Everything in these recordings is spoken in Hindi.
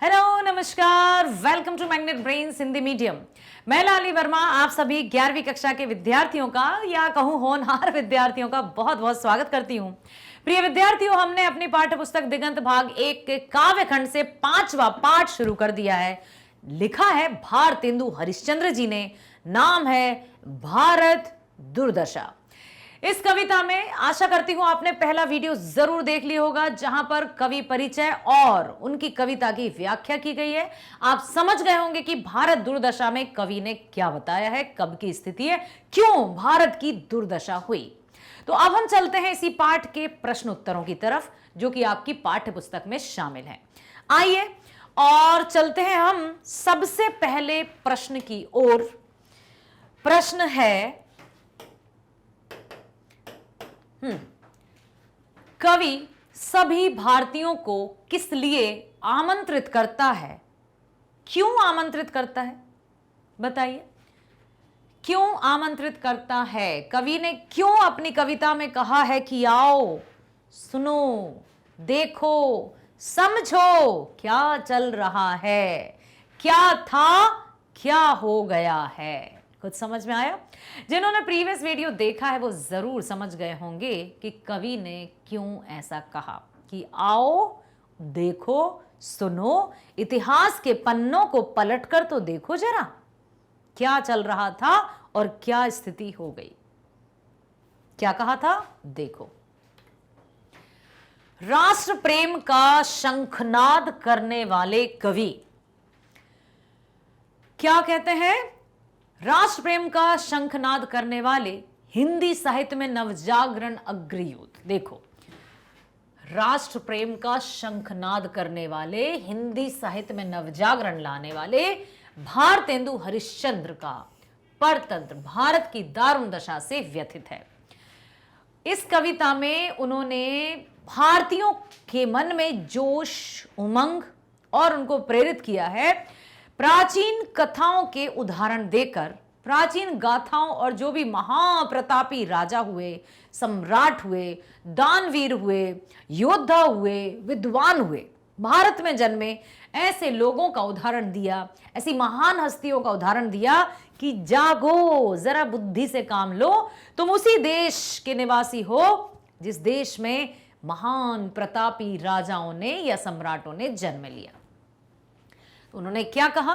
हेलो, नमस्कार, welcome to Magnet Brains Hindi medium. मैं लाली वर्मा आप सभी 11वीं कक्षा के विद्यार्थियों का या कहूं होनहार विद्यार्थियों का बहुत बहुत स्वागत करती हूं। प्रिय विद्यार्थियों, हमने अपनी पाठ्य पुस्तक दिगंत भाग 1 के काव्य खंड से 5वां पाठ शुरू कर दिया है। लिखा है भारतेंदु हरिश्चंद्र जी ने, नाम है भारत दुर्दशा। इस कविता में आशा करती हूं आपने पहला वीडियो जरूर देख लिया होगा, जहां पर कवि परिचय और उनकी कविता की व्याख्या की गई है। आप समझ गए होंगे कि भारत दुर्दशा में कवि ने क्या बताया है, कब की स्थिति है, क्यों भारत की दुर्दशा हुई। तो अब हम चलते हैं इसी पाठ के प्रश्न उत्तरों की तरफ, जो कि आपकी पाठ्य पुस्तक में शामिल है। आइए और चलते हैं हम सबसे पहले प्रश्न की ओर। प्रश्न है, कवि सभी भारतीयों को किस लिए आमंत्रित करता है? क्यों आमंत्रित करता है, बताइए। क्यों आमंत्रित करता है? कवि ने क्यों अपनी कविता में कहा है कि आओ, सुनो, देखो, समझो क्या चल रहा है, क्या था, क्या हो गया है। कुछ समझ में आया? जिन्होंने प्रीवियस वीडियो देखा है वो जरूर समझ गए होंगे कि कवि ने क्यों ऐसा कहा कि आओ, देखो, सुनो, इतिहास के पन्नों को पलटकर तो देखो जरा, क्या चल रहा था और क्या स्थिति हो गई। क्या कहा था? देखो। राष्ट्र प्रेम का शंखनाद करने वाले कवि क्या कहते हैं? राष्ट्र प्रेम का शंखनाद करने वाले हिंदी साहित्य में नवजागरण अग्रयूथ। देखो, राष्ट्र प्रेम का शंखनाद करने वाले, हिंदी साहित्य में नवजागरण लाने वाले भारतेंदु हरिश्चंद्र का परतंत्र भारत की दारुण दशा से व्यथित है। इस कविता में उन्होंने भारतीयों के मन में जोश, उमंग और उनको प्रेरित किया है प्राचीन कथाओं के उदाहरण देकर। प्राचीन गाथाओं और जो भी महाप्रतापी राजा हुए, सम्राट हुए, दानवीर हुए, योद्धा हुए, विद्वान हुए, भारत में जन्मे ऐसे लोगों का उदाहरण दिया, ऐसी महान हस्तियों का उदाहरण दिया कि जागो, जरा बुद्धि से काम लो। तुम उसी देश के निवासी हो जिस देश में महान प्रतापी राजाओं ने या सम्राटों ने जन्म लिया। उन्होंने क्या कहा?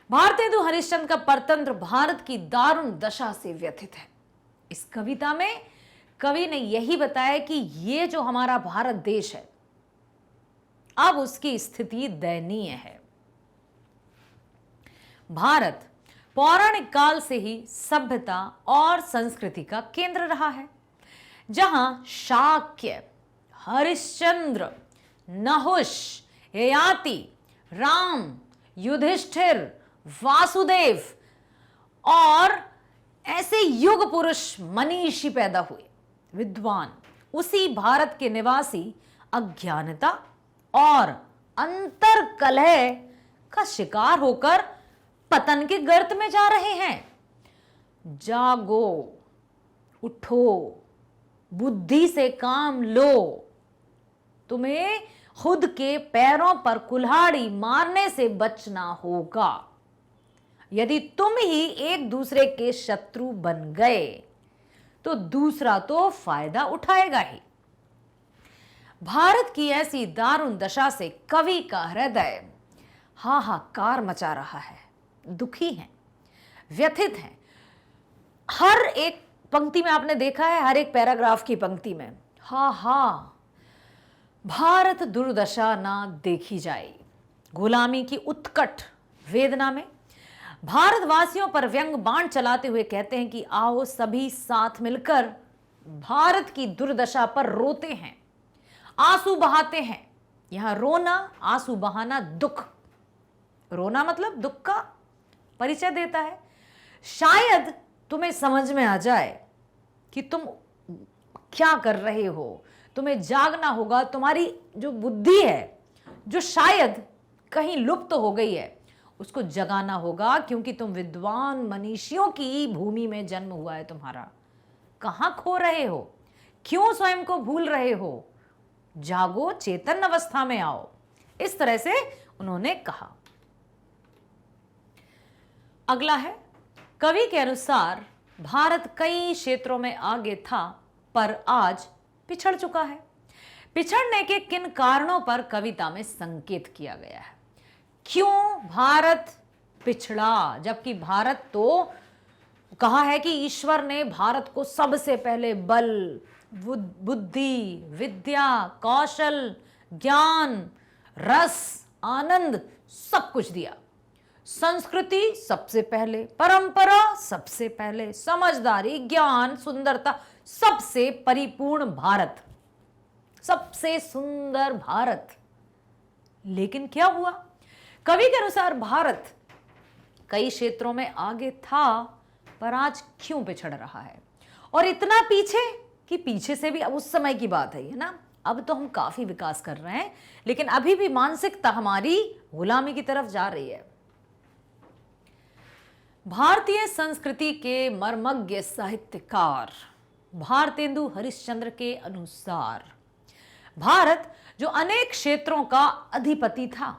भारतेंदु हरिश्चंद्र का परतंत्र भारत की दारुण दशा से व्यथित है। इस कविता में कवि ने यही बताया कि ये जो हमारा भारत देश है, अब उसकी स्थिति दयनीय है। भारत पौराणिक काल से ही सभ्यता और संस्कृति का केंद्र रहा है, जहां शाक्य, हरिश्चंद्र, नहुष, ययाति, राम, युधिष्ठिर, वासुदेव और ऐसे युग पुरुष मनीषी पैदा हुए, विद्वान। उसी भारत के निवासी अज्ञानता और अंतर कलह का शिकार होकर पतन के गर्त में जा रहे हैं। जागो, उठो, बुद्धि से काम लो। तुम्हें खुद के पैरों पर कुल्हाड़ी मारने से बचना होगा। यदि तुम ही एक दूसरे के शत्रु बन गए तो दूसरा तो फायदा उठाएगा ही। भारत की ऐसी दारुण दशा से कवि का हृदय हाहाकार मचा रहा है, दुखी है, व्यथित है। हर एक पंक्ति में आपने देखा है, हर एक पैराग्राफ की पंक्ति में भारत दुर्दशा ना देखी जाए। गुलामी की उत्कट वेदना में भारतवासियों पर व्यंग बाण चलाते हुए कहते हैं कि आओ सभी साथ मिलकर भारत की दुर्दशा पर रोते हैं, आंसू बहाते हैं। यहां रोना, आंसू बहाना, दुख। रोना मतलब दुख का परिचय देता है। शायद तुम्हें समझ में आ जाए कि तुम क्या कर रहे हो, तुम्हें जागना होगा। तुम्हारी जो बुद्धि है, जो शायद कहीं लुप्त हो गई है, उसको जगाना होगा, क्योंकि तुम विद्वान मनीषियों की भूमि में जन्म हुआ है तुम्हारा। कहां खो रहे हो? क्यों स्वयं को भूल रहे हो? जागो, चेतन अवस्था में आओ। इस तरह से उन्होंने कहा। अगला है, कवि के अनुसार भारत कई क्षेत्रों में आगे था पर आज पिछड़ चुका है। पिछड़ने के किन कारणों पर कविता में संकेत किया गया है? क्यों भारत पिछड़ा, जबकि भारत तो कहा है कि ईश्वर ने भारत को सबसे पहले बल, बुद्धि, विद्या, कौशल, ज्ञान, रस, आनंद सब कुछ दिया। संस्कृति सबसे पहले, परंपरा सबसे पहले, समझदारी, ज्ञान, सुंदरता, सबसे परिपूर्ण भारत, सबसे सुंदर भारत। लेकिन क्या हुआ? कवि के अनुसार भारत कई क्षेत्रों में आगे था पर आज क्यों पिछड़ रहा है? और इतना पीछे कि पीछे से भी अब उस समय की बात है ना, अब तो हम काफी विकास कर रहे हैं लेकिन अभी भी मानसिकता हमारी गुलामी की तरफ जा रही है। भारतीय संस्कृति के मर्मज्ञ साहित्यकार भारतेंदु हरिश्चंद्र के अनुसार भारत जो अनेक क्षेत्रों का अधिपति था,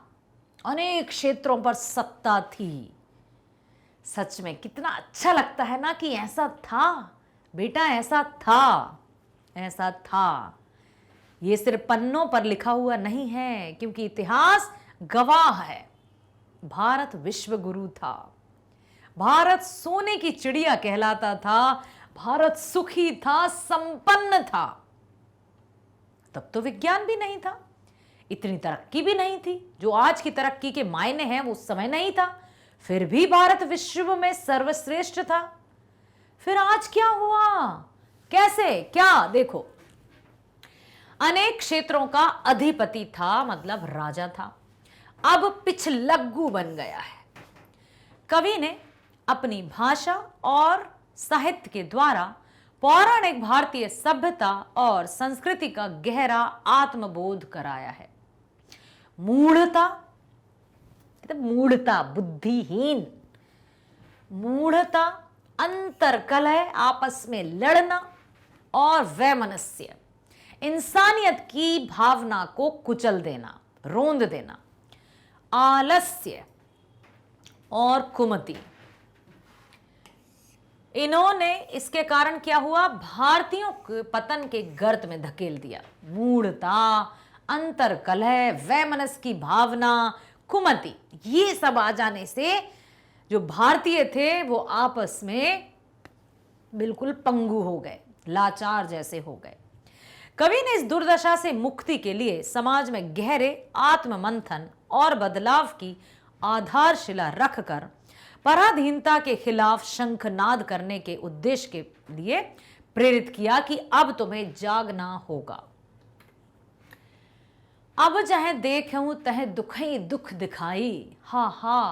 अनेक क्षेत्रों पर सत्ता थी। सच में कितना अच्छा लगता है ना कि ऐसा था बेटा, ऐसा था, ऐसा था। ये सिर्फ पन्नों पर लिखा हुआ नहीं है, क्योंकि इतिहास गवाह है। भारत विश्व गुरु था, भारत सोने की चिड़िया कहलाता था, भारत सुखी था, संपन्न था। तब तो विज्ञान भी नहीं था, इतनी तरक्की भी नहीं थी, जो आज की तरक्की के मायने हैं वो उस समय नहीं था। फिर भी भारत विश्व में सर्वश्रेष्ठ था। फिर आज क्या हुआ? कैसे? क्या? देखो, अनेक क्षेत्रों का अधिपति था, मतलब राजा था, अब पिछलग्गू बन गया है। कवि ने अपनी भाषा और साहित्य के द्वारा पौराणिक भारतीय सभ्यता और संस्कृति का गहरा आत्मबोध कराया है। मूढ़ता, मूढ़ता, बुद्धिहीन, मूढ़ता, अंतरकलह, आपस में लड़ना और वैमनस्य, इंसानियत की भावना को कुचल देना, रोंद देना, आलस्य और कुमति, इन्होंने इसके कारण क्या हुआ? भारतीयों के पतन के गर्त में धकेल दिया। मूढ़ता, अंतरकलह, वैमनस्य की भावना, कुमति, ये सब आ जाने से जो भारतीय थे वो आपस में बिल्कुल पंगु हो गए, लाचार जैसे हो गए। कवि ने इस दुर्दशा से मुक्ति के लिए समाज में गहरे आत्ममंथन और बदलाव की आधारशिला रखकर पराधीनता के खिलाफ शंखनाद करने के उद्देश्य के लिए प्रेरित किया कि अब तुम्हें जागना होगा। अब जह देखूं तह दुखई दुख दिखाई, हा हा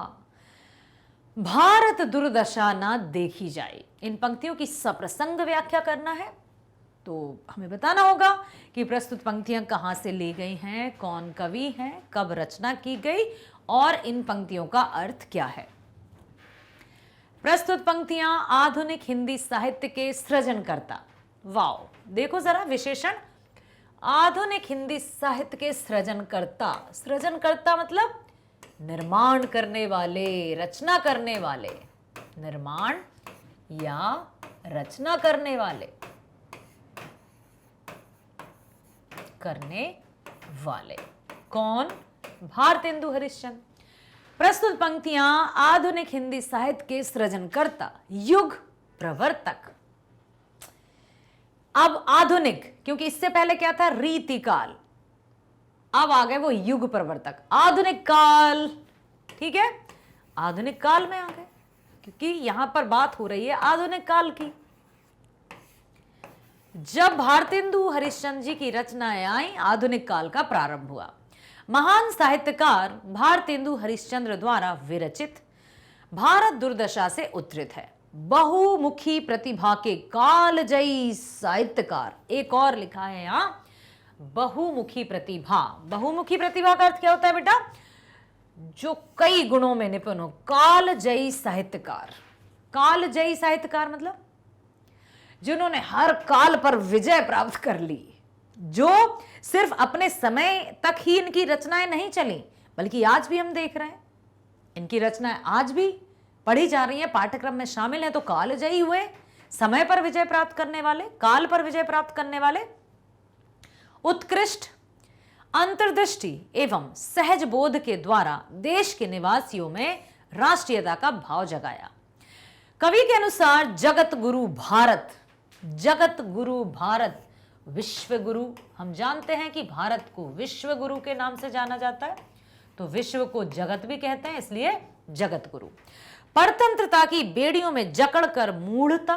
भारत दुर्दशा ना देखी जाए। इन पंक्तियों की सप्रसंग व्याख्या करना है तो हमें बताना होगा कि प्रस्तुत पंक्तियां कहां से ली गई हैं, कौन कवि हैं, कब रचना की गई और इन पंक्तियों का अर्थ क्या है। प्रस्तुत पंक्तियां आधुनिक हिंदी साहित्य के सृजनकर्ता, वाओ देखो जरा विशेषण, आधुनिक हिंदी साहित्य के सृजनकर्ता। सृजनकर्ता मतलब निर्माण करने वाले, रचना करने वाले, निर्माण या रचना करने वाले, कौन? भारतेंदु हरिश्चंद्र। प्रस्तुत पंक्तियां आधुनिक हिंदी साहित्य के सृजनकर्ता, युग प्रवर्तक। अब आधुनिक, क्योंकि इससे पहले क्या था? रीतिकाल, अब आ गए वो युग प्रवर्तक, आधुनिक काल। ठीक है, आधुनिक काल में आ गए क्योंकि यहां पर बात हो रही है आधुनिक काल की। जब भारतेंदु हरिश्चंद्र जी की रचनाएं आई, आधुनिक काल का प्रारंभ हुआ। महान साहित्यकार भारतेंदु हरिश्चंद्र द्वारा विरचित भारत दुर्दशा से उद्धृत है। बहुमुखी प्रतिभा के कालजयी साहित्यकार, एक और लिखा है यहां, बहुमुखी प्रतिभा। बहुमुखी प्रतिभा का अर्थ क्या होता है बेटा? जो कई गुणों में निपुण हो, कालजयी साहित्यकार। कालजयी साहित्यकार मतलब जिन्होंने हर काल पर विजय प्राप्त कर ली, जो सिर्फ अपने समय तक ही इनकी रचनाएं नहीं चली बल्कि आज भी हम देख रहे हैं इनकी रचनाएं आज भी पढ़ी जा रही हैं, पाठ्यक्रम में शामिल हैं। तो कालजयी हुए, समय पर विजय प्राप्त करने वाले, काल पर विजय प्राप्त करने वाले, उत्कृष्ट अंतर्दृष्टि एवं सहज बोध के द्वारा देश के निवासियों में राष्ट्रीयता का भाव जगाया। कवि के अनुसार जगत गुरु भारत, जगत गुरु भारत, विश्व गुरु, हम जानते हैं कि भारत को विश्व गुरु के नाम से जाना जाता है, तो विश्व को जगत भी कहते हैं, इसलिए जगत गुरु। परतंत्रता की बेड़ियों में जकड़कर मूढ़ता,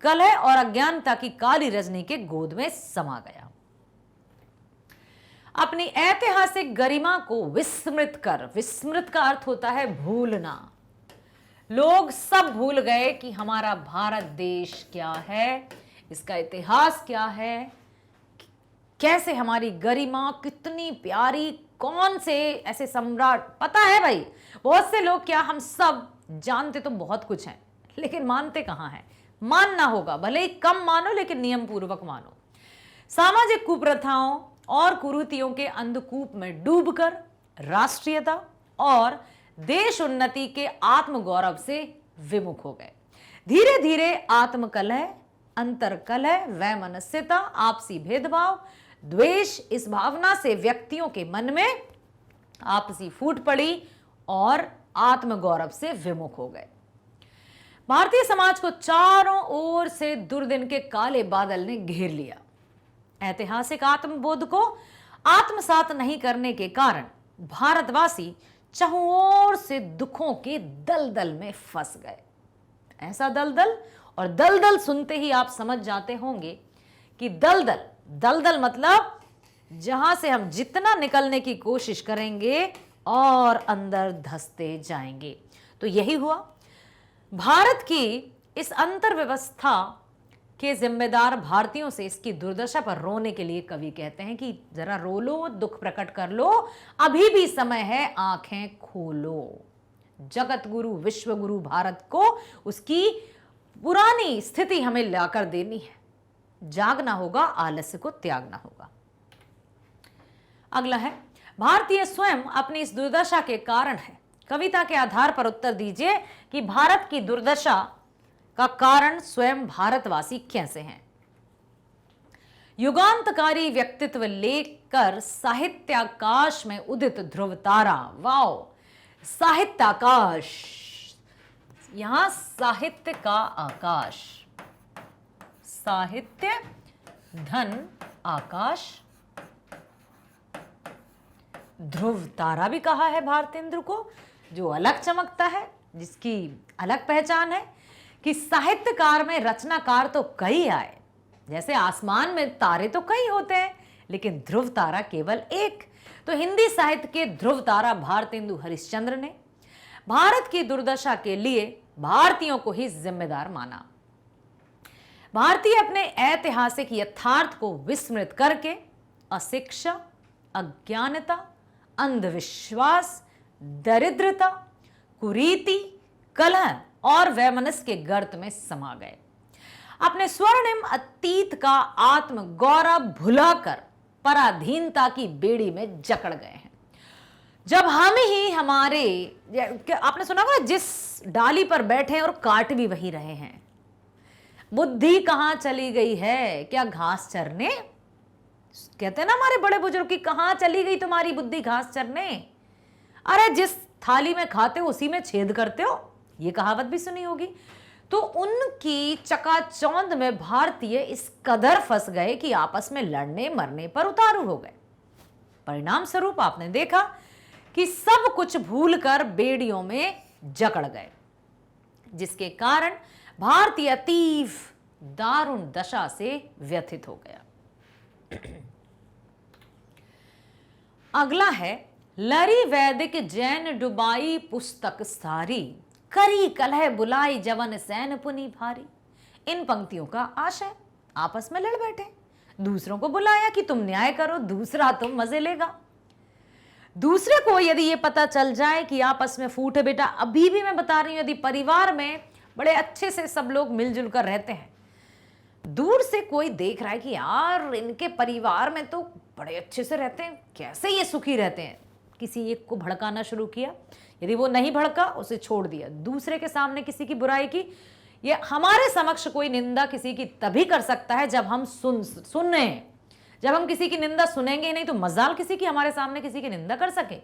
कलह और अज्ञानता की काली रजनी के गोद में समा गया। अपनी ऐतिहासिक गरिमा को विस्मृत कर, विस्मृत का अर्थ होता है भूलना, लोग सब भूल गए कि हमारा भारत देश क्या है, इसका इतिहास क्या है, कैसे हमारी गरिमा कितनी प्यारी, कौन से ऐसे सम्राट, पता है भाई बहुत से लोग, क्या हम सब जानते तो बहुत कुछ हैं लेकिन मानते कहां हैं। मानना होगा, भले ही कम मानो लेकिन नियम पूर्वक मानो। सामाजिक कुप्रथाओं और कुरीतियों के अंधकूप में डूबकर राष्ट्रीयता और देश उन्नति के आत्मगौरव से विमुख हो गए। धीरे धीरे आत्मकलह, अंतरकलह, वैमनस्यता, आपसी भेदभाव, द्वेष, इस भावना से व्यक्तियों के मन में आपसी फूट पड़ी और आत्मगौरव से विमुख हो गए। भारतीय समाज को चारों ओर से दुर्दिन के काले बादल ने घेर लिया। ऐतिहासिक आत्मबोध को आत्मसात नहीं करने के कारण भारतवासी चारों ओर से दुखों के दलदल में फंस गए। ऐसा दलदल, और दलदल सुनते ही आप समझ जाते होंगे कि दलदल, दलदल मतलब जहां से हम जितना निकलने की कोशिश करेंगे और अंदर धंसते जाएंगे। तो यही हुआ। भारत की इस अंतर्व्यवस्था के जिम्मेदार भारतीयों से इसकी दुर्दशा पर रोने के लिए कवि कहते हैं कि जरा रो लो, दुख प्रकट कर लो, अभी भी समय है, आंखें खोलो। जगत गुरु, विश्व गुरु भारत को उसकी पुरानी स्थिति हमें लाकर देनी है। जागना होगा, आलस्य को त्यागना होगा। अगला है, भारतीय स्वयं अपनी इस दुर्दशा के कारण है। कविता के आधार पर उत्तर दीजिए कि भारत की दुर्दशा का कारण स्वयं भारतवासी कैसे हैं। युगांतकारी व्यक्तित्व लेकर साहित्याकाश में उदित ध्रुव तारा, वाओ, साहित्याकाश, यहां साहित्य का आकाश, साहित्य धन आकाश, ध्रुव तारा भी कहा है भारतेंद्र को, जो अलग चमकता है, जिसकी अलग पहचान है कि साहित्यकार में रचनाकार तो कई आए, जैसे आसमान में तारे तो कई होते हैं लेकिन ध्रुव तारा केवल एक। तो हिंदी साहित्य के ध्रुव तारा भारतेंदु हरिश्चंद्र ने भारत की दुर्दशा के लिए भारतीयों को ही जिम्मेदार माना। भारतीय अपने ऐतिहासिक यथार्थ को विस्मृत करके अशिक्षा, अज्ञानता, अंधविश्वास, दरिद्रता, कुरीति, कलह और वैमनस्य के गर्त में समा गए। अपने स्वर्णिम अतीत का आत्म गौरव भुलाकर पराधीनता की बेड़ी में जकड़ गए हैं। जब हम ही हमारे, आपने सुना होगा, जिस डाली पर बैठे और काट भी वही रहे हैं। बुद्धि कहां चली गई है, क्या घास चरने? कहते हैं ना हमारे बड़े बुजुर्ग की, कहां चली गई तुम्हारी बुद्धि घास चरने? अरे जिस थाली में खाते हो उसी में छेद करते हो, ये कहावत भी सुनी होगी। तो उनकी चकाचौंध में भारतीय इस कदर फंस गए कि आपस में लड़ने मरने पर उतारू हो गए। परिणाम स्वरूप आपने देखा कि सब कुछ भूलकर बेड़ियों में जकड़ गए, जिसके कारण भारतीय अतीव दारुण दशा से व्यथित हो गया। अगला है, लरी वैदिक जैन डुबाई पुस्तक सारी, करी कलह बुलाई जवन सैन पुनी भारी। इन पंक्तियों का आशय, आपस में लड़ बैठे, दूसरों को बुलाया कि तुम न्याय करो, दूसरा तुम मजे लेगा। दूसरे को यदि ये पता चल जाए कि आपस में फूट है, बेटा अभी भी मैं बता रही हूं, यदि परिवार में बड़े अच्छे से सब लोग मिलजुल कर रहते हैं, दूर से कोई देख रहा है कि यार इनके परिवार में तो बड़े अच्छे से रहते हैं, कैसे ये सुखी रहते हैं, किसी एक को भड़काना शुरू किया, यदि वो नहीं भड़का उसे छोड़ दिया, दूसरे के सामने किसी की बुराई की। ये हमारे समक्ष कोई निंदा किसी की तभी कर सकता है जब हम सुने। जब हम किसी की निंदा सुनेंगे नहीं तो मजाल किसी की हमारे सामने किसी की निंदा कर सके।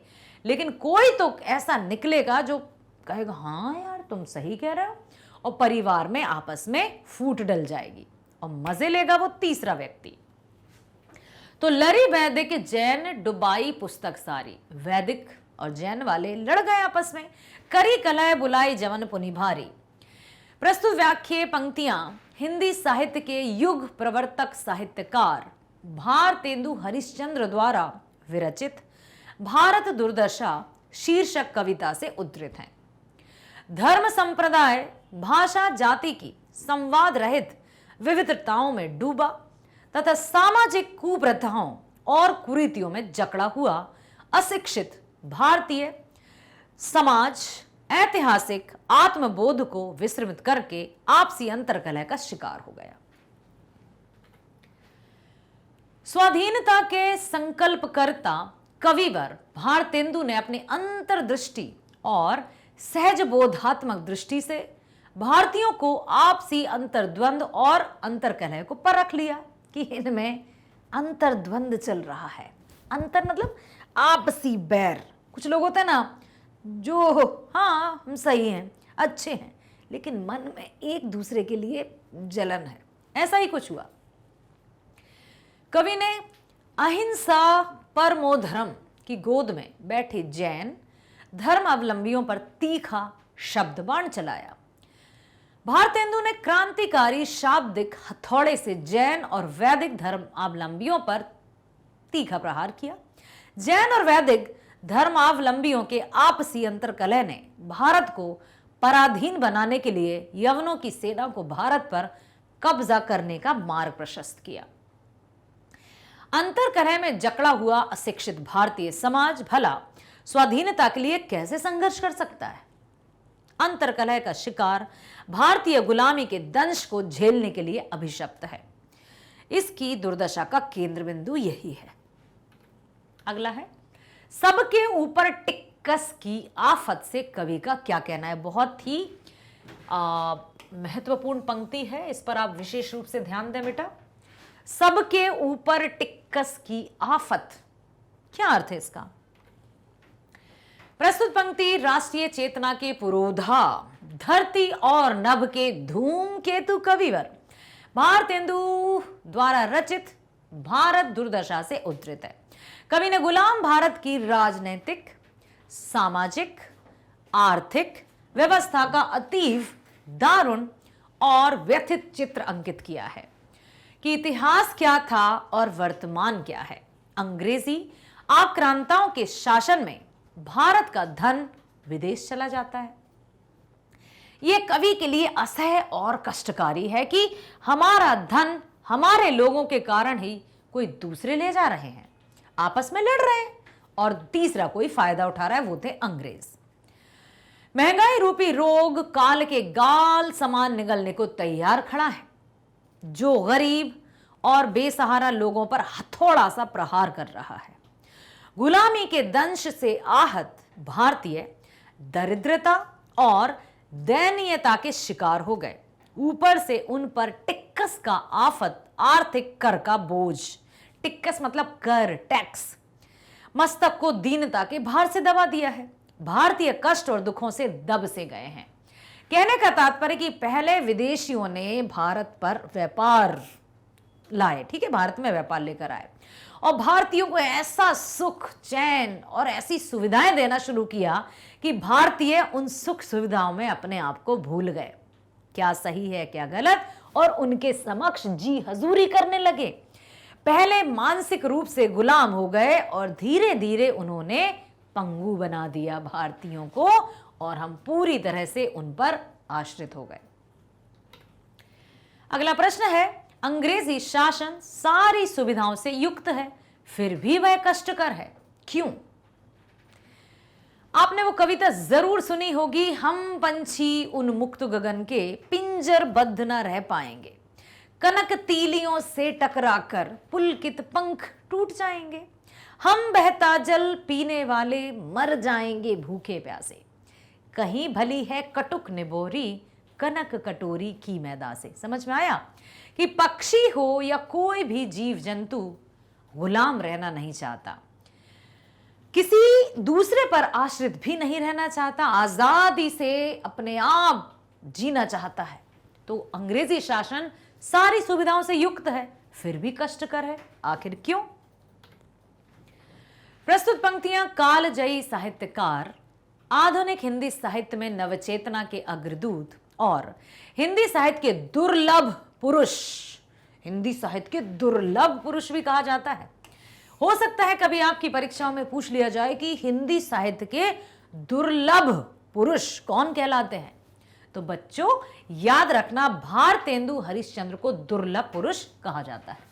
लेकिन कोई तो ऐसा निकलेगा जो कहेगा हाँ यार तुम सही कह रहे हो, और परिवार में आपस में फूट डल जाएगी और मजे लेगा वो तीसरा व्यक्ति। तो लरी वैदिक जैन डुबाई पुस्तक सारी, वैदिक और जैन वाले लड़ गए आपस में, करी कलह बुलाई जवन पुनि भारी। प्रस्तुत व्याख्या पंक्तियां हिंदी साहित्य के युग प्रवर्तक साहित्यकार भारतेंदु हरिश्चंद्र द्वारा विरचित भारत दुर्दशा शीर्षक कविता से उद्धृत हैं। धर्म संप्रदाय भाषा जाति की संवाद रहित विविधताओं में डूबा तथा सामाजिक कुप्रथाओं और कुरीतियों में जकड़ा हुआ अशिक्षित भारतीय समाज ऐतिहासिक आत्मबोध को विस्मृत करके आपसी अंतर्कलह का शिकार हो गया। स्वाधीनता के संकल्पकर्ता कविवर भारतेंदु ने अपनी अंतर्दृष्टि और सहज बोधात्मक दृष्टि से भारतीयों को आपसी अंतर्द्वंद और अंतर्कलह को परख लिया कि इनमें अंतर्द्वंद चल रहा है। अंतर मतलब आपसी बैर। कुछ लोग होते हैं ना जो हाँ हम सही हैं अच्छे हैं लेकिन मन में एक दूसरे के लिए जलन है, ऐसा ही कुछ हुआ। कवि ने अहिंसा परमो धर्म की गोद में बैठे जैन धर्म अवलंबियों पर तीखा शब्द बाण चलाया। भारतेंदु ने क्रांतिकारी शाब्दिक हथौड़े से जैन और वैदिक धर्म अवलंबियों पर तीखा प्रहार किया। जैन और वैदिक धर्मावलंबियों के आपसी अंतर्कलह ने भारत को पराधीन बनाने के लिए यवनों की सेना को भारत पर कब्जा करने का मार्ग प्रशस्त किया। अंतर्कलह में जकड़ा हुआ अशिक्षित भारतीय समाज भला स्वाधीनता के लिए कैसे संघर्ष कर सकता है? अंतर्कलह का शिकार भारतीय गुलामी के दंश को झेलने के लिए अभिशप्त है। इसकी दुर्दशा का केंद्र बिंदु यही है। अगला है सबके ऊपर टिक्कस की आफत से कवि का क्या कहना है। बहुत ही महत्वपूर्ण पंक्ति है, इस पर आप विशेष रूप से ध्यान दें बेटा। सबके ऊपर टिक्कस की आफत, क्या अर्थ है इसका? प्रस्तुत पंक्ति राष्ट्रीय चेतना के पुरोधा धरती और नभ के धूमकेतु कविवर भारतेंदु द्वारा रचित भारत दुर्दशा से उद्धृत है। कवि ने गुलाम भारत की राजनैतिक, सामाजिक, आर्थिक व्यवस्था का अतीव दारुण और व्यथित चित्र अंकित किया है कि इतिहास क्या था और वर्तमान क्या है। अंग्रेजी आक्रांताओं के शासन में भारत का धन विदेश चला जाता है। यह कवि के लिए असह्य और कष्टकारी है कि हमारा धन हमारे लोगों के कारण ही कोई दूसरे ले जा रहे हैं, आपस में लड़ रहे हैं और तीसरा कोई फायदा उठा रहा है, वो थे अंग्रेज। महंगाई रूपी रोग काल के गाल समान निगलने को तैयार खड़ा है, जो गरीब और बेसहारा लोगों पर हथौड़ा सा प्रहार कर रहा है। गुलामी के दंश से आहत भारतीय दरिद्रता और दयनीयता के शिकार हो गए। ऊपर से उन पर टिक्कस का आफत, आर्थिक कर का बोझ, टिक्कस मतलब कर, टैक्स, मस्तक को दीनता के भार से दबा दिया है। भारतीय कष्ट और दुखों से दब से गए हैं। कहने का तात्पर्य कि पहले विदेशियों ने भारत पर व्यापार लाए, ठीक है, भारत में व्यापार लेकर आए और भारतीयों को ऐसा सुख, चैन और ऐसी सुविधाएं देना शुरू किया कि भारतीय उन सुख सुविधाओं में अपने आप को भूल गए, क्या सही है क्या गलत, और उनके समक्ष जी हजूरी करने लगे। पहले मानसिक रूप से गुलाम हो गए और धीरे धीरे उन्होंने पंगु बना दिया भारतीयों को और हम पूरी तरह से उन पर आश्रित हो गए। अगला प्रश्न है, अंग्रेजी शासन सारी सुविधाओं से युक्त है फिर भी वह कष्टकर है, क्यों? आपने वो कविता जरूर सुनी होगी, हम पंछी उन मुक्त गगन के पिंजरबद्ध न रह पाएंगे, कनक तीलियों से टकराकर पुलकित पंख टूट जाएंगे, हम बहता जल पीने वाले मर जाएंगे भूखे प्यासे। कहीं भली है कटुक निबोरी कनक कटोरी की मैदा से। समझ में आया कि पक्षी हो या कोई भी जीव जंतु गुलाम रहना नहीं चाहता, किसी दूसरे पर आश्रित भी नहीं रहना चाहता, आजादी से अपने आप जीना चाहता है। तो अंग्रेजी शासन सारी सुविधाओं से युक्त है, फिर भी कष्टकर है। आखिर क्यों? प्रस्तुत पंक्तियां कालजयी साहित्यकार, आधुनिक हिंदी साहित्य में नवचेतना के अग्रदूत और हिंदी साहित्य के दुर्लभ पुरुष, हिंदी साहित्य के दुर्लभ पुरुष भी कहा जाता है। हो सकता है कभी आपकी परीक्षाओं में पूछ लिया जाए कि हिंदी साहित्य के दुर्लभ पुरुष कौन कहलाते हैं, तो बच्चों याद रखना, भारतेंदु हरिश्चंद्र को दुर्लभ पुरुष कहा जाता है।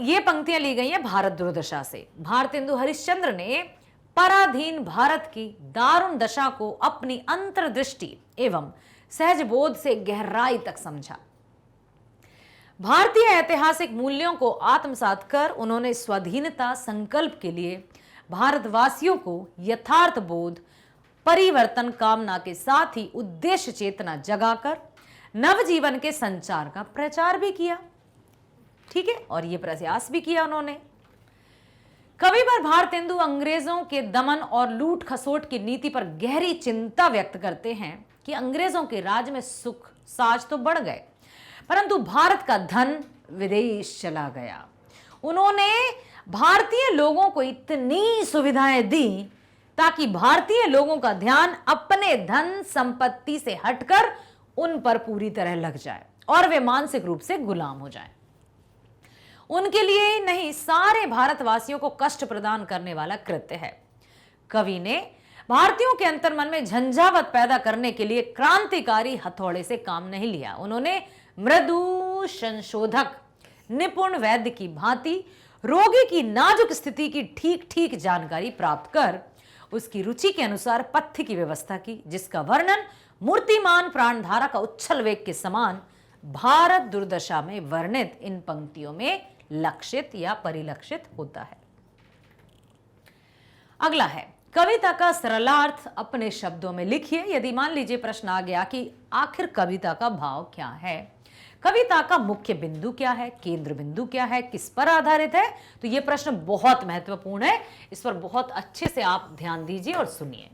ये पंक्तियां ली गई हैं भारत दुर्दशा से। भारतेंदु हरिश्चंद्र ने पराधीन भारत की दारुण दशा को अपनी अंतर्दृष्टि एवं सहज बोध से गहराई तक समझा। भारतीय ऐतिहासिक मूल्यों को आत्मसात कर उन्होंने स्वाधीनता संकल्प के लिए भारतवासियों को यथार्थ बोध, परिवर्तन कामना के साथ ही उद्देश्य चेतना जगाकर नवजीवन के संचार का प्रचार भी किया। ठीक है, और यह प्रयास भी किया उन्होंने। कभी बार भारतेंदु अंग्रेजों के दमन और लूट खसोट की नीति पर गहरी चिंता व्यक्त करते हैं कि अंग्रेजों के राज में सुख साज तो बढ़ गए, परंतु भारत का धन विदेश चला गया। उन्होंने भारतीय लोगों को इतनी सुविधाएं दी ताकि भारतीय लोगों का ध्यान अपने धन संपत्ति से हटकर उन पर पूरी तरह लग जाए और वे मानसिक रूप से गुलाम हो जाएं। उनके लिए ही नहीं, सारे भारतवासियों को कष्ट प्रदान करने वाला कृत्य है। कवि ने भारतीयों के अंतर्मन में झंझावत पैदा करने के लिए क्रांतिकारी हथौड़े से काम नहीं लिया। उन्होंने मृदु संशोधक, निपुण वैद्य की भांति रोगी की नाजुक स्थिति की ठीक ठीक जानकारी प्राप्त कर उसकी रुचि के अनुसार पथ्य की व्यवस्था की, जिसका वर्णन मूर्तिमान प्राणधारा का उच्छल वेग के समान भारत दुर्दशा में वर्णित इन पंक्तियों में लक्षित या परिलक्षित होता है। अगला है, कविता का सरलार्थ अपने शब्दों में लिखिए। यदि मान लीजिए प्रश्न आ गया कि आखिर कविता का भाव क्या है, कविता का मुख्य बिंदु क्या है, केंद्र बिंदु क्या है, किस पर आधारित है, तो यह प्रश्न बहुत महत्वपूर्ण है। इस पर बहुत अच्छे से आप ध्यान दीजिए और सुनिए।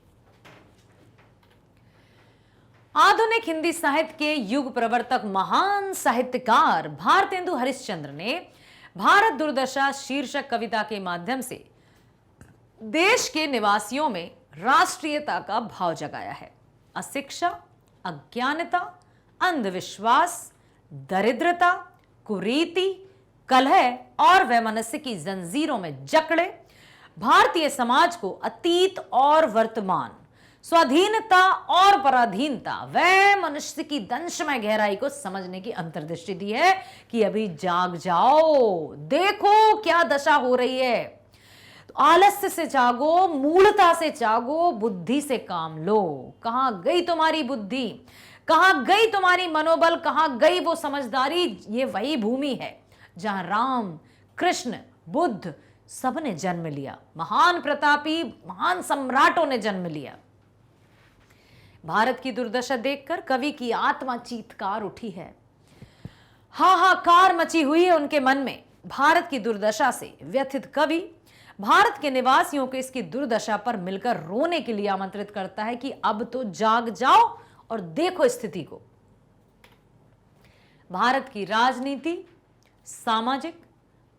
आधुनिक हिंदी साहित्य के युग प्रवर्तक महान साहित्यकार भारतेंदु हरिश्चंद्र ने भारत दुर्दशा शीर्षक कविता के माध्यम से देश के निवासियों में राष्ट्रीयता का भाव जगाया है। अशिक्षा, अज्ञानता, अंधविश्वास, दरिद्रता, कुरीति, कलह और वैमनस्य की जंजीरों में जकड़े भारतीय समाज को अतीत और वर्तमान, स्वाधीनता और पराधीनता व मनुष्य की दंशमय गहराई को समझने की अंतर्दृष्टि दी है कि अभी जाग जाओ, देखो क्या दशा हो रही है। तो आलस्य से जागो, मूढ़ता से जागो, बुद्धि से काम लो। कहां गई तुम्हारी बुद्धि, कहां गई तुम्हारी मनोबल, कहां गई वो समझदारी। ये वही भूमि है जहां राम, कृष्ण, बुद्ध सबने जन्म लिया, महान प्रतापी, महान सम्राटों ने जन्म लिया। भारत की दुर्दशा देखकर कवि की आत्मा चीत्कार उठी है, हाहाकार मची हुई है उनके मन में। भारत की दुर्दशा से व्यथित कवि भारत के निवासियों को इसकी दुर्दशा पर मिलकर रोने के लिए आमंत्रित करता है कि अब तो जाग जाओ और देखो स्थिति को। भारत की राजनीति, सामाजिक,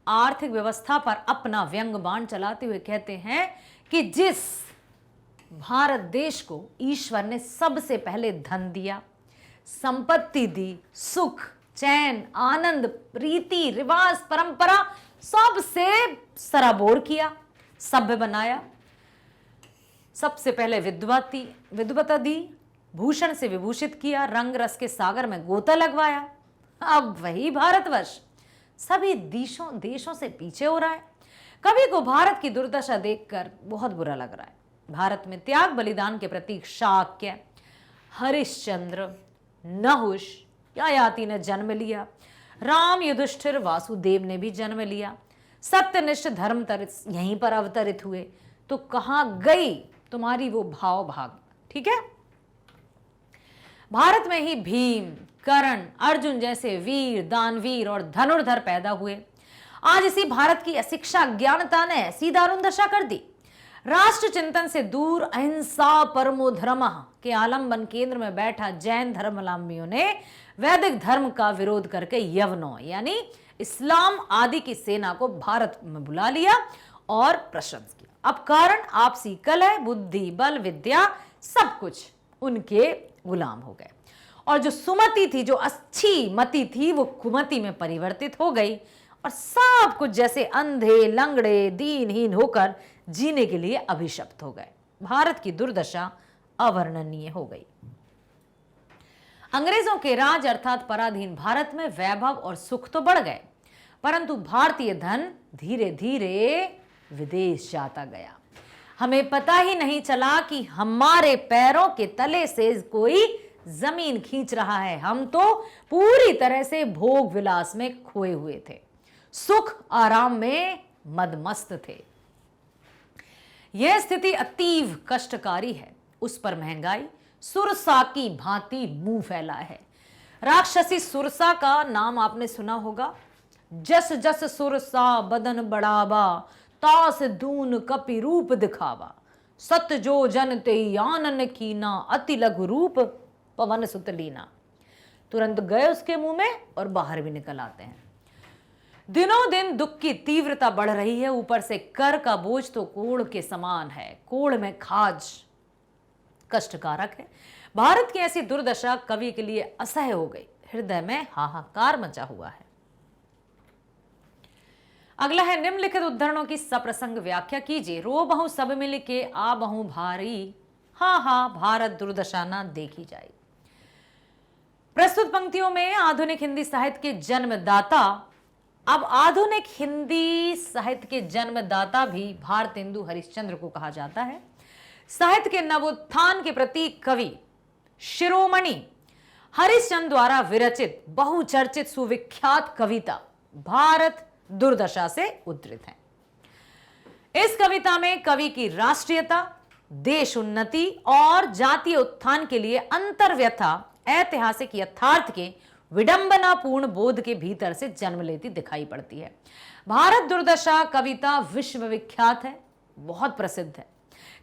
आर्थिक व्यवस्था पर अपना व्यंग बाण चलाते हुए कहते हैं कि जिस भारत देश को ईश्वर ने सबसे पहले धन दिया, संपत्ति दी, सुख, चैन, आनंद, प्रीति, रिवाज, परंपरा सबसे सराबोर किया, सभ्य बनाया, सबसे पहले विद्वता दी, भूषण से विभूषित किया, रंग रस के सागर में गोता लगवाया, अब वही भारतवर्ष सभी देशों से पीछे हो रहा है। कवि को भारत की दुर्दशा देखकर बहुत बुरा लग रहा है। भारत में त्याग बलिदान के प्रतीक शाक्य, हरिश्चंद्र, नहुष, ययाति ने जन्म लिया, राम, युधिष्ठिर, वासुदेव ने भी जन्म लिया। सत्यनिष्ठ धर्म यहीं पर अवतरित हुए, तो कहां गई तुम्हारी वो भाव भाग। ठीक है, भारत में ही भीम, कर्ण, अर्जुन जैसे वीर, दानवीर और धनुर्धर पैदा हुए। आज इसी भारत की अशिक्षा अज्ञानता ने ऐसी दारुण दशा कर दी। राष्ट्र चिंतन से दूर अहिंसा परमो धर्मः के आलंबन केंद्र में बैठा जैन धर्मावलंबियों ने वैदिक धर्म का विरोध करके यवनों यानी इस्लाम आदि की सेना को भारत में बुला लिया और प्रशंसा किया। अब कारण आपसी कलह, बुद्धि, बल, विद्या सब कुछ उनके गुलाम हो गए और जो सुमति थी, जो अच्छी मति थी, वो कुमति में परिवर्तित हो गई और सब कुछ जैसे अंधे, लंगड़े, दीनहीन होकर जीने के लिए अभिशप्त हो गए। भारत की दुर्दशा अवर्णनीय हो गई। अंग्रेजों के राज अर्थात पराधीन भारत में वैभव और सुख तो बढ़ गए, परंतु भारतीय धन धीरे धीरे विदेश जाता गया। हमें पता ही नहीं चला कि हमारे पैरों के तले से कोई जमीन खींच रहा है। हम तो पूरी तरह से भोग विलास में खोए हुए थे, सुख आराम में मदमस्त थे। यह स्थिति अतीव कष्टकारी है। उस पर महंगाई सुरसा की भांति मुंह फैला है। राक्षसी सुरसा का नाम आपने सुना होगा। जस जस सुरसा बदन बढ़ावा, तास दून कपि रूप दिखावा। सत जो जन ते आनन कीना, अति लघु रूप पवन सुत लीना। तुरंत गए उसके मुंह में और बाहर भी निकल आते हैं। दिनों दिन दुख की तीव्रता बढ़ रही है। ऊपर से कर का बोझ तो कोढ़ के समान है। कोढ़ में खाज कष्टकारक है। भारत की ऐसी दुर्दशा कवि के लिए असह्य हो गई। हृदय में हाहाकार मचा हुआ है। अगला है निम्नलिखित उद्धरणों की सप्रसंग व्याख्या कीजिए। रो बहु सब मिल के आ बहु भारी, हाँ भारत दुर्दशा ना देखी जाए। प्रस्तुत पंक्तियों में आधुनिक हिंदी साहित्य के जन्मदाता, अब आधुनिक हिंदी साहित्य के जन्मदाता भी भारतेंदु हरिश्चंद्र को कहा जाता है। साहित्य के नवोत्थान के प्रतीक कवि शिरोमणि हरिश्चंद्र द्वारा विरचित बहुचर्चित सुविख्यात कविता भारत दुर्दशा से उद्धृत है। इस कविता में कवि की राष्ट्रीयता, देश उन्नति और जातीय उत्थान के लिए अंतर्व्यथा ऐतिहासिक यथार्थ के विडंबनापूर्ण बोध के भीतर से जन्म लेती दिखाई पड़ती है। भारत दुर्दशा कविता विश्व विख्यात है, बहुत प्रसिद्ध है।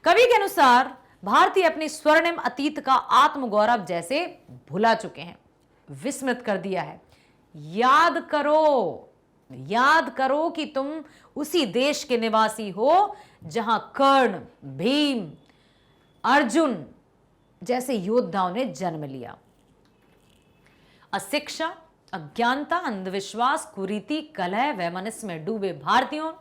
कवि के अनुसार भारतीय अपनी स्वर्णिम अतीत का आत्मगौरव जैसे भुला चुके हैं, विस्मृत कर दिया है। याद करो कि तुम उसी देश के निवासी हो जहां कर्ण, भीम, अर्जुन जैसे योद्धाओं ने जन्म लिया। अशिक्षा, अज्ञानता, अंधविश्वास, कुरीति, कलह, वैमनस्य में डूबे भारतीयों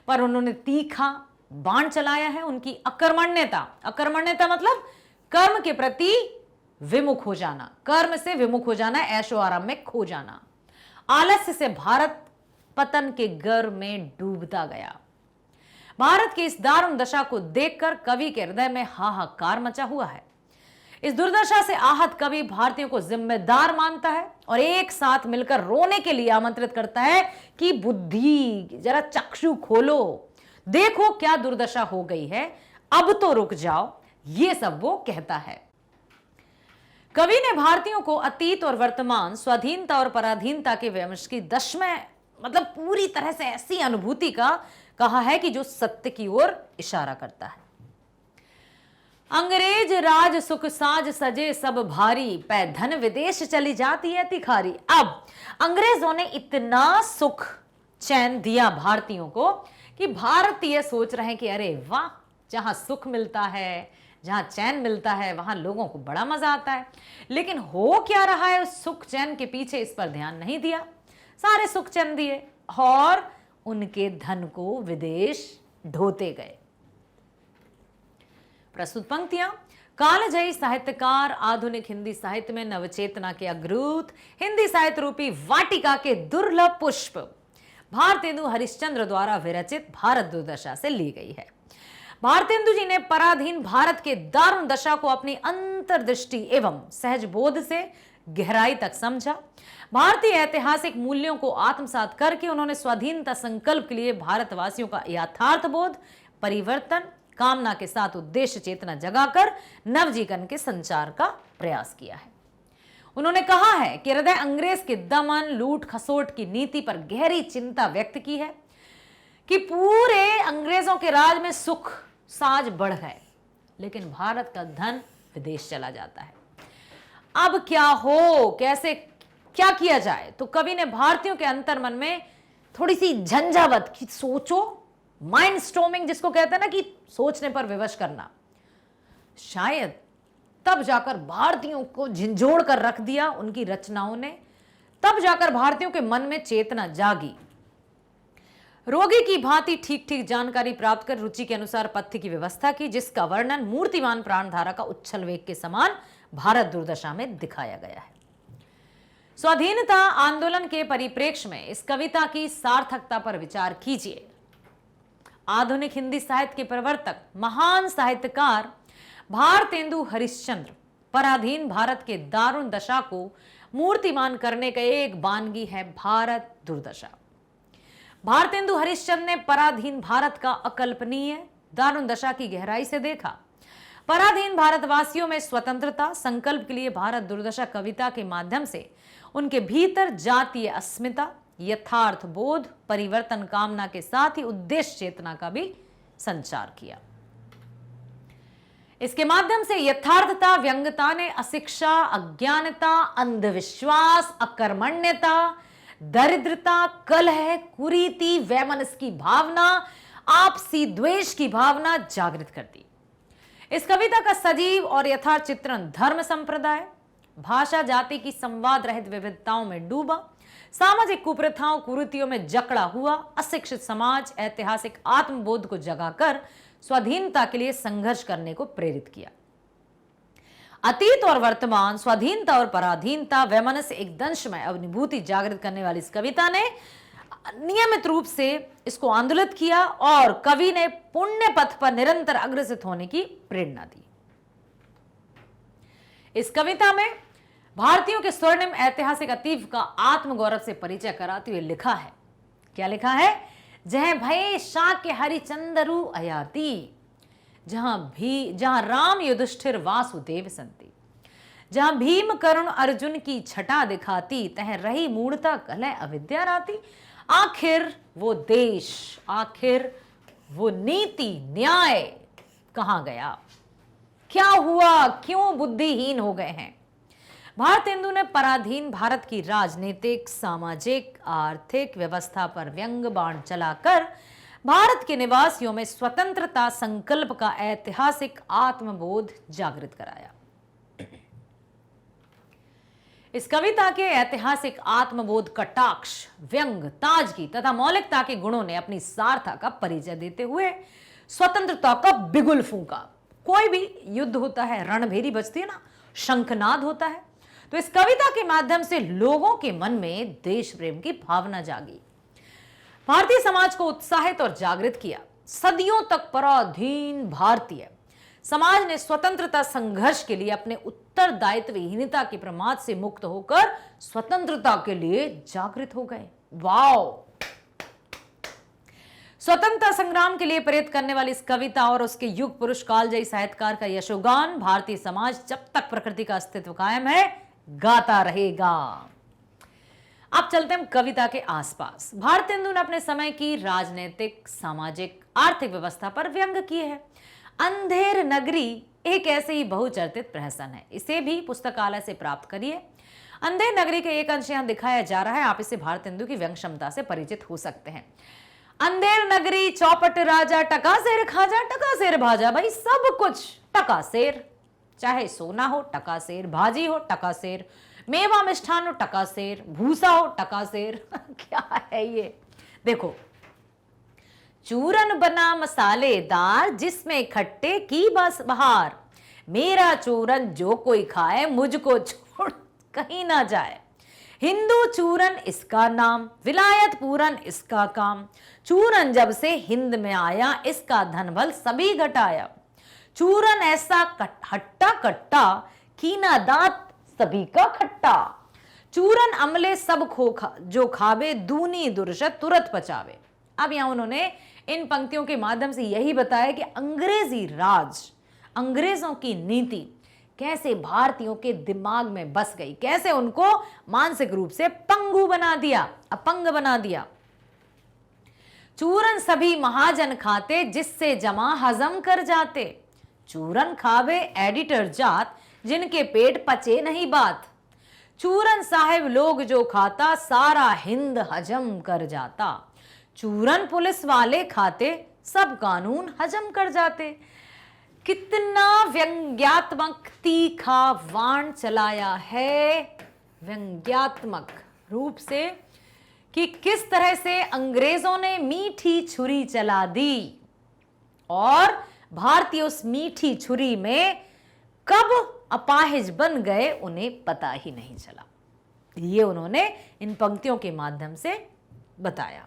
पर उन्होंने तीखा बाण चलाया है। उनकी अकर्मण्यता मतलब कर्म के प्रति विमुख हो जाना, कर्म से विमुख हो जाना, ऐशो आराम में खो जाना। आलस्य से भारत पतन के गर्भ में डूबता गया। भारत की इस दारुण दशा को देखकर कवि के हृदय में हाहाकार मचा हुआ है। इस दुर्दशा से आहत कवि भारतीयों को जिम्मेदार मानता है और एक साथ मिलकर रोने के लिए आमंत्रित करता है कि बुद्धि जरा चक्षु खोलो, देखो क्या दुर्दशा हो गई है, अब तो रुक जाओ, ये सब वो कहता है। कवि ने भारतीयों को अतीत और वर्तमान, स्वाधीनता और पराधीनता के वैमनस्य की दशमय मतलब पूरी तरह से ऐसी अनुभूति का कहा है कि जो सत्य की ओर इशारा करता है। अंग्रेज राज सुख साज सजे सब भारी, पै धन विदेश चली जाती है तिखारी। अब अंग्रेजों ने इतना सुख चैन दिया भारतीयों को कि भारतीय सोच रहे हैं कि अरे वाह, जहां सुख मिलता है, जहां चैन मिलता है, वहां लोगों को बड़ा मजा आता है। लेकिन हो क्या रहा है उस सुख चैन के पीछे, इस पर ध्यान नहीं दिया। सारे सुख चैन दिए और उनके धन को विदेश ढोते गए। प्रस्तुत पंक्तियां कालजयी साहित्यकार आधुनिक हिंदी साहित्य में नवचेतना के अग्रदूत, हिंदी साहित्य रूपी वाटिका के दुर्लभ पुष्प भारतेंदु हरिश्चंद्र द्वारा विरचित भारत दुर्दशा से ली गई है। भारतेंदु जी ने पराधीन भारत के दारुण दशा को अपनी अंतर्दृष्टि एवं सहज बोध से गहराई तक समझा। भारतीय ऐतिहासिक मूल्यों को आत्मसात करके उन्होंने स्वाधीनता संकल्प के लिए भारतवासियों का यथार्थ बोध, परिवर्तन कामना के साथ उद्देश्य चेतना जगाकर नवजीवन के संचार का प्रयास किया है। उन्होंने कहा है कि हृदय अंग्रेज के दमन, लूट खसोट की नीति पर गहरी चिंता व्यक्त की है कि पूरे अंग्रेजों के राज में सुख साज बढ़ गए, लेकिन भारत का धन विदेश चला जाता है। अब क्या हो, कैसे क्या किया जाए? तो कवि ने भारतीयों के अंतर्मन में थोड़ी सी झंझावत की, सोचो, माइंड स्टॉर्मिंग जिसको कहते हैं ना, कि सोचने पर विवश करना, शायद तब जाकर भारतीयों को झिंझोड़ कर रख दिया उनकी रचनाओं ने। तब जाकर भारतीयों के मन में चेतना जागी। रोगी की भांति ठीक ठीक जानकारी प्राप्त कर रुचि के अनुसार पथ्य की व्यवस्था की, जिसका वर्णन मूर्तिमान प्राणधारा का उच्छल वेग के समान भारत दुर्दशा में दिखाया गया है। स्वाधीनता आंदोलन के परिप्रेक्ष्य में इस कविता की सार्थकता पर विचार कीजिए। आधुनिक हिंदी साहित्य के प्रवर्तक महान साहित्यकार भारतेंदु हरिश्चंद्र पराधीन भारत के दारुण दशा को मूर्तिमान करने का एक वानगी है भारत दुर्दशा। भारतेंदु हरिश्चंद्र ने पराधीन भारत का अकल्पनीय दारुण दशा की गहराई से देखा। पराधीन भारतवासियों में स्वतंत्रता संकल्प के लिए भारत दुर्दशा कविता के माध्यम से उनके भीतर जातीय अस्मिता, यथार्थ बोध, परिवर्तन कामना के साथ ही उद्देश्य चेतना का भी संचार किया। इसके माध्यम से यथार्थता, व्यंग्यता ने अशिक्षा, अज्ञानता, अंधविश्वास, अकर्मण्यता, दरिद्रता, कलह, कुरीति, वैमनस्य की भावना, आपसी द्वेष की भावना जागृत कर दी। इस कविता का सजीव और यथार्थ चित्रण धर्म संप्रदाय, भाषा, जाति की संवाद रहित विविधताओं में डूबा, सामाजिक कुप्रथाओं, कुरीतियों में जकड़ा हुआ अशिक्षित समाज ऐतिहासिक आत्मबोध को जगाकर स्वाधीनता के लिए संघर्ष करने को प्रेरित किया। अतीत और वर्तमान, स्वाधीनता और पराधीनता, वैमनस्य एक दंशमय अनुभूति जागृत करने वाली इस कविता ने नियमित रूप से इसको आंदोलित किया और कवि ने पुण्य पथ पर निरंतर अग्रसित होने की प्रेरणा दी। इस कविता में भारतीयों के स्वर्णिम ऐतिहासिक अतीत का आत्मगौरव से परिचय कराते हुए लिखा है। क्या लिखा है? जह भय शाक्य हरिचंदरु अयाति, जहां राम युधिष्ठिर वासुदेव संति, जहां भीम करुण अर्जुन की छटा दिखाती, तह रही मूढ़ता कलह अविद्या राती। आखिर वो देश, आखिर वो नीति न्याय कहां गया? क्या हुआ? क्यों बुद्धिहीन हो गए हैं? भारतेंदु ने पराधीन भारत की राजनीतिक, सामाजिक, आर्थिक व्यवस्था पर व्यंग बाण चलाकर भारत के निवासियों में स्वतंत्रता संकल्प का ऐतिहासिक आत्मबोध जागृत कराया। इस कविता के ऐतिहासिक आत्मबोध, कटाक्ष, व्यंग, ताजगी तथा मौलिकता के गुणों ने अपनी सारथा का परिचय देते हुए स्वतंत्रता का बिगुल फूंका। कोई भी युद्ध होता है, रणभेरी बजती है ना, शंखनाद होता है, तो इस कविता के माध्यम से लोगों के मन में देश प्रेम की भावना जागी, भारतीय समाज को उत्साहित और जागृत किया। सदियों तक पराधीन भारतीय समाज ने स्वतंत्रता संघर्ष के लिए अपने उत्तरदायित्वहीनता के प्रमाद से मुक्त होकर स्वतंत्रता के लिए जागृत हो गए। वाओ! स्वतंत्रता संग्राम के लिए प्रेरित करने वाली इस कविता और उसके युग पुरुष कालजयी साहित्यकार का यशोगान भारतीय समाज जब तक प्रकृति का अस्तित्व कायम है गाता रहेगा। अब चलते हैं कविता के आसपास। भारतेंदु ने अपने समय की राजनीतिक, सामाजिक, आर्थिक व्यवस्था पर व्यंग किए हैं। अंधेर नगरी एक ऐसे ही बहुचर्चित प्रहसन है, इसे भी पुस्तकालय से प्राप्त करिए। अंधेर नगरी के एक अंश यहां दिखाया जा रहा है। आप इसे भारतेंदु की व्यंग क्षमता से परिचित हो सकते हैं। अंधेर नगरी, चौपट राजा, टकासेर खाजा, टकासेर भाजा, भाई सब कुछ टकासेर, चाहे सोना हो टकासेर, भाजी हो टकासेर, मेवा मिष्ठान हो टकासेर, भूसा हो टकासेर। क्या है ये? देखो, चूरन बना मसालेदार जिसमें खट्टे की बस बहार, मेरा चूरन जो कोई खाए मुझको छोड़ कहीं ना जाए। हिंदू चूरन इसका नाम, विलायत पूरन इसका काम, चूरन जब से हिंद में आया इसका धन बल सभी घटाया। चूरन ऐसा हट्टा कट्टा कीना दांत सभी का खट्टा। चूरन अमले सब खोखा, जो खावे दूनी दुर्शत तुरंत पचावे। अब यहां उन्होंने इन पंक्तियों के माध्यम से यही बताया कि अंग्रेजी राज, अंग्रेजों की नीति कैसे भारतीयों के दिमाग में बस गई, कैसे उनको मानसिक रूप से पंगु बना दिया, अपंग बना दिया। चूरन सभी महाजन खाते, जिससे जमा हजम कर जाते। चूरन खावे एडिटर जात, जिनके पेट पचे नहीं बात। चूरन साहेब लोग जो खाता, सारा हिंद हजम कर जाता। चूरन पुलिस वाले खाते, सब कानून हजम कर जाते। कितना व्यंग्यात्मक तीखा वाण चलाया है, व्यंग्यात्मक रूप से, कि किस तरह से अंग्रेजों ने मीठी छुरी चला दी और भारतीय उस मीठी छुरी में कब अपाहिज बन गए उन्हें पता ही नहीं चला। ये उन्होंने इन पंक्तियों के माध्यम से बताया।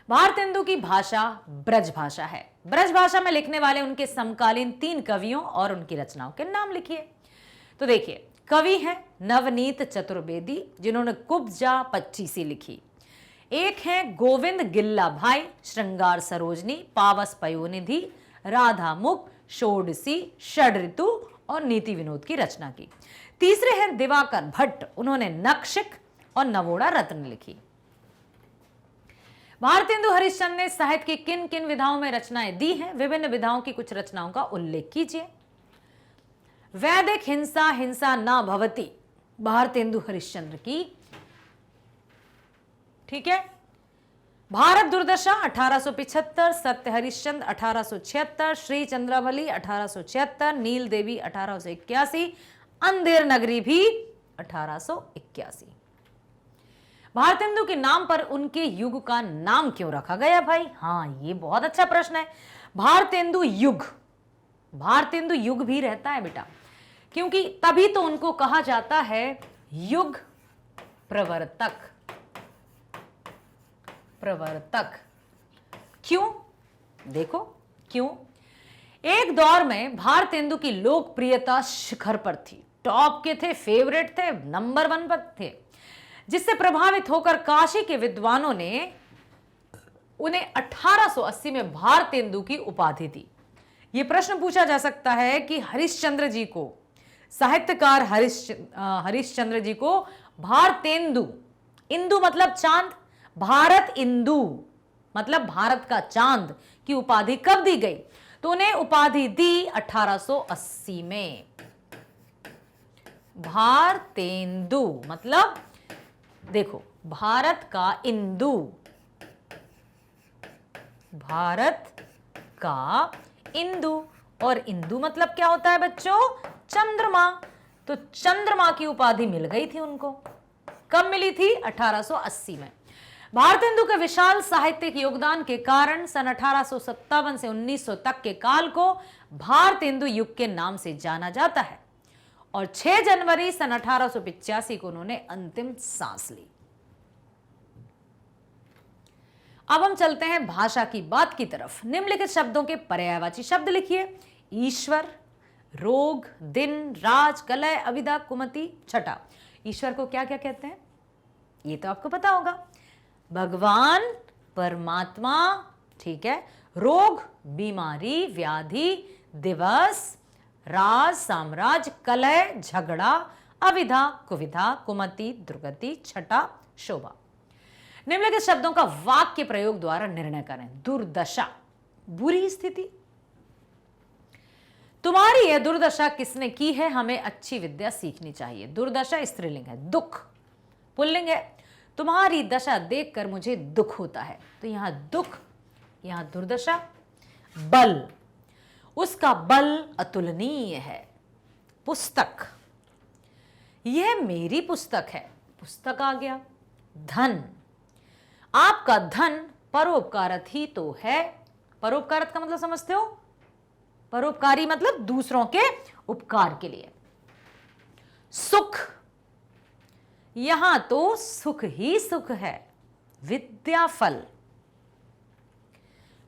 भारतेंदु की भाषा ब्रज भाषा है। ब्रज भाषा में लिखने वाले उनके समकालीन 3 कवियों और उनकी रचनाओं के नाम लिखिए। तो देखिए, कवि हैं नवनीत चतुर्वेदी, जिन्होंने कुब्जा 25 लिखी। एक हैं गोविंद गिल्ला भाई, श्रृंगार सरोजनी, पावस पयोनिधि, राधा मुख, षोडशी, षड ऋतु और नीति विनोद की रचना की। तीसरे हैं दिवाकर भट्ट, उन्होंने नक्षिक और नवोड़ा रत्न लिखी। भारतेंदु हरिश्चंद्र ने साहित्य की किन किन विधाओं में रचनाएं दी हैं? विभिन्न विधाओं की कुछ रचनाओं का उल्लेख कीजिए। वैदिक हिंसा हिंसा न भवति, भारतेंदु हरिश्चंद्र की, ठीक है। भारत दुर्दशा 1875, सत्य हरिश्चंद्र 1876, श्री चंद्रावली 1876, नील देवी 1881, अंधेर नगरी भी 1881। भारतेंदु के नाम पर उनके युग का नाम क्यों रखा गया भाई? हाँ, ये बहुत अच्छा प्रश्न है। भारतेंदु युग, भारतेंदु युग भी रहता है बेटा, क्योंकि तभी तो उनको कहा जाता है युग प्रवर्तक। प्रवर्तक क्यों? देखो क्यों। एक दौर में भारतेंदु की लोकप्रियता शिखर पर थी, टॉप के थे, फेवरेट थे, नंबर 1 पर थे, जिससे प्रभावित होकर काशी के विद्वानों ने उन्हें 1880 में भारतेंदु की उपाधि दी। यह प्रश्न पूछा जा सकता है कि हरिश्चंद्र जी को, साहित्यकार हरिश्चंद्र जी को भारतेंदु, इंदु मतलब चांद, भारत इंदु मतलब भारत का चांद की उपाधि कब दी गई? तो उन्हें उपाधि दी 1880 में। भारतेंदु मतलब देखो, भारत का इंदु, भारत का इंदु, और इंदु मतलब क्या होता है बच्चों? चंद्रमा। तो चंद्रमा की उपाधि मिल गई थी उनको। कब मिली थी? 1880 में। भारतेंदु के विशाल साहित्यिक योगदान के कारण सन 1857 से 1900 तक के काल को भारतेंदु युग के नाम से जाना जाता है और 6 जनवरी सन 1885 को उन्होंने अंतिम सांस ली। अब हम चलते हैं भाषा की बात की तरफ। निम्नलिखित शब्दों के पर्यायवाची शब्द लिखिए। ईश्वर, रोग, दिन, राज, कलय, अविदा, कुमति, छठा। ईश्वर को क्या क्या कहते हैं? ये तो आपको पता होगा, भगवान, परमात्मा, ठीक है। रोग, बीमारी, व्याधि, दिवस, राज, साम्राज्य, कलय, झगड़ा, अविधा, कुविधा, कुमति, दुर्गति, छठा, शोभा। निम्नलिखित शब्दों का वाक्य प्रयोग द्वारा निर्णय करें। दुर्दशा, बुरी स्थिति। तुम्हारी यह दुर्दशा किसने की है? हमें अच्छी विद्या सीखनी चाहिए। दुर्दशा स्त्रीलिंग है। दुख पुल्लिंग है। तुम्हारी दशा देखकर मुझे दुख होता है। तो यहां दुख, यहां दुर्दशा। बल, उसका बल अतुलनीय है। पुस्तक, यह मेरी पुस्तक है। पुस्तक आ गया। धन, आपका धन परोपकारत ही तो है। परोपकारत का मतलब समझते हो? परोपकारी मतलब दूसरों के उपकार के लिए। सुख, यहां तो सुख ही सुख है। विद्याफल,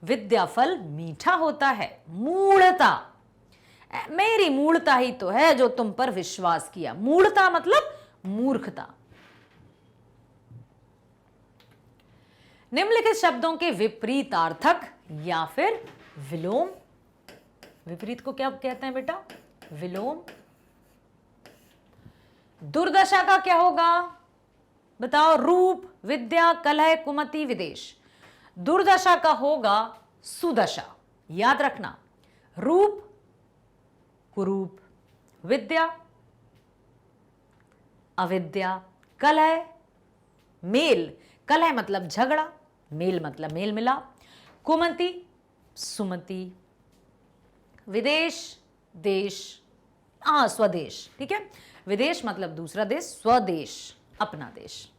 विद्याफल मीठा होता है। मूढ़ता, मेरी मूढ़ता ही तो है जो तुम पर विश्वास किया। मूढ़ता मतलब मूर्खता। निम्नलिखित शब्दों के विपरीतार्थक या फिर विलोम। विपरीत को क्या कहते हैं बेटा? विलोम। दुर्दशा का क्या होगा बताओ? रूप, विद्या, कलह, कुमति, विदेश। दुर्दशा का होगा सुदशा। याद रखना, रूप कुरूप, विद्या अविद्या, कलह मेल, कलह मतलब झगड़ा, मेल मतलब मेल मिलाप, कुमति सुमति, विदेश देश, स्वदेश। ठीक है, विदेश मतलब दूसरा देश, स्वदेश अपना देश।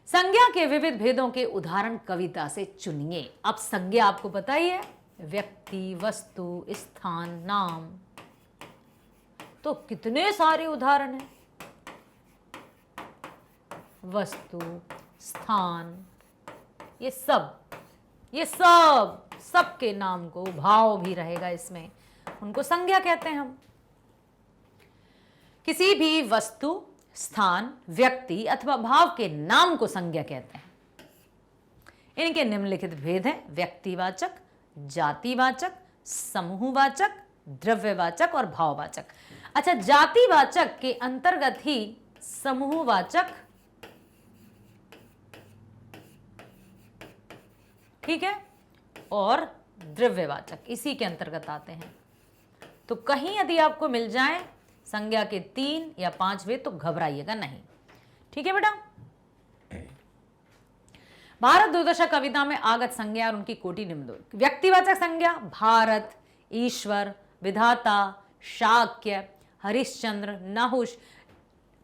संज्ञा के विविध भेदों के उदाहरण कविता से चुनिए। अब संज्ञा आपको पता ही है, व्यक्ति, वस्तु, स्थान, नाम, तो कितने सारे उदाहरण हैं। वस्तु, स्थान, ये सब के नाम को, भाव भी रहेगा इसमें, उनको संज्ञा कहते हैं हम। किसी भी वस्तु, स्थान, व्यक्ति अथवा भाव के नाम को संज्ञा कहते हैं। इनके निम्नलिखित भेद हैं: व्यक्तिवाचक, जातिवाचक, समूहवाचक, द्रव्यवाचक और भाववाचक। अच्छा, जातिवाचक के अंतर्गत ही समूहवाचक, ठीक है, और द्रव्यवाचक इसी के अंतर्गत आते हैं। तो कहीं यदि आपको मिल जाए संज्ञा के 3 या 5 भेद तो घबराइएगा नहीं। ठीक है बेटा। भारत दुर्दशा कविता में आगत संज्ञा और उनकी कोटि निम्नलिखित। व्यक्तिवाचक संज्ञा: भारत, ईश्वर, विधाता, शाक्य, हरिश्चंद्र, नहुष,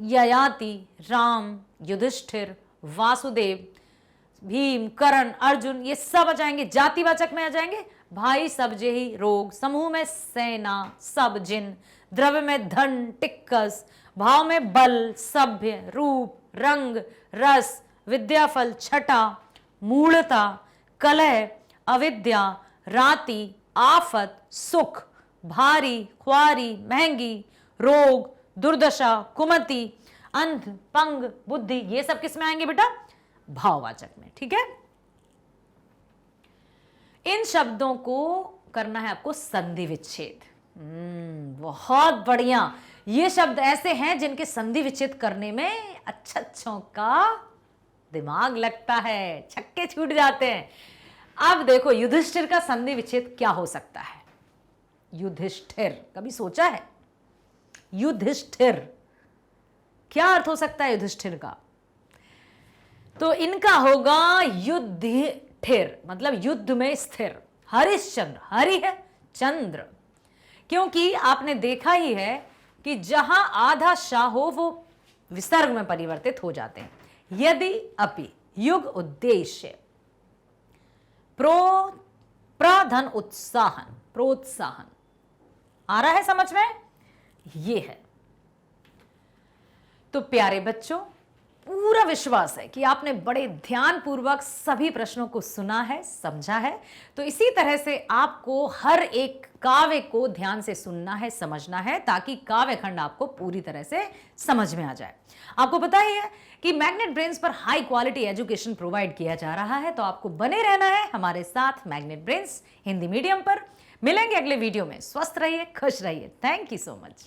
ययाति, राम, युधिष्ठिर, वासुदेव, भीम, कर्ण, अर्जुन, ये सब आ जाएंगे। जातिवाचक में आ जाएंगे भाई सब जेही, रोग। समूह में सेना, सब, जिन। द्रव्य में धन, टिक्कस। भाव में बल, सभ्य, रूप, रंग, रस, विद्याफल, छटा, मूढ़ता, कलह, अविद्या, राति, आफत, सुख, भारी, ख्वारी, महंगी, रोग, दुर्दशा, कुमति, अंध, पंग, बुद्धि, ये सब किस में आएंगे बेटा? भाववाचक में। ठीक है, इन शब्दों को करना है आपको संधि विच्छेद। बहुत बढ़िया। ये शब्द ऐसे हैं जिनके संधि विच्छेद करने में अच्छों का दिमाग लगता है, छक्के छूट जाते हैं। अब देखो, युधिष्ठिर का संधि विच्छेद क्या हो सकता है? युधिष्ठिर कभी सोचा है? युधिष्ठिर क्या अर्थ हो सकता है युधिष्ठिर का? तो इनका होगा युधिष्ठिर, मतलब युद्ध में स्थिर। हरिश्चंद्र, हरि है, चंद्र, क्योंकि आपने देखा ही है कि जहां आधा शाह हो वो विसर्ग में परिवर्तित हो जाते हैं। यदि अपि, युग उद्देश्य, प्रधन उत्साहन, प्रोत्साहन। आ रहा है समझ में? ये है। तो प्यारे बच्चों, पूरा विश्वास है कि आपने बड़े ध्यानपूर्वक सभी प्रश्नों को सुना है, समझा है। तो इसी तरह से आपको हर एक काव्य को ध्यान से सुनना है, समझना है, ताकि काव्य खंड आपको पूरी तरह से समझ में आ जाए। आपको पता ही है कि मैग्नेट ब्रेन्स पर हाई क्वालिटी एजुकेशन प्रोवाइड किया जा रहा है, तो आपको बने रहना है हमारे साथ मैग्नेट ब्रेन्स हिंदी मीडियम पर। मिलेंगे अगले वीडियो में। स्वस्थ रहिए, खुश रहिए। Thank you so much.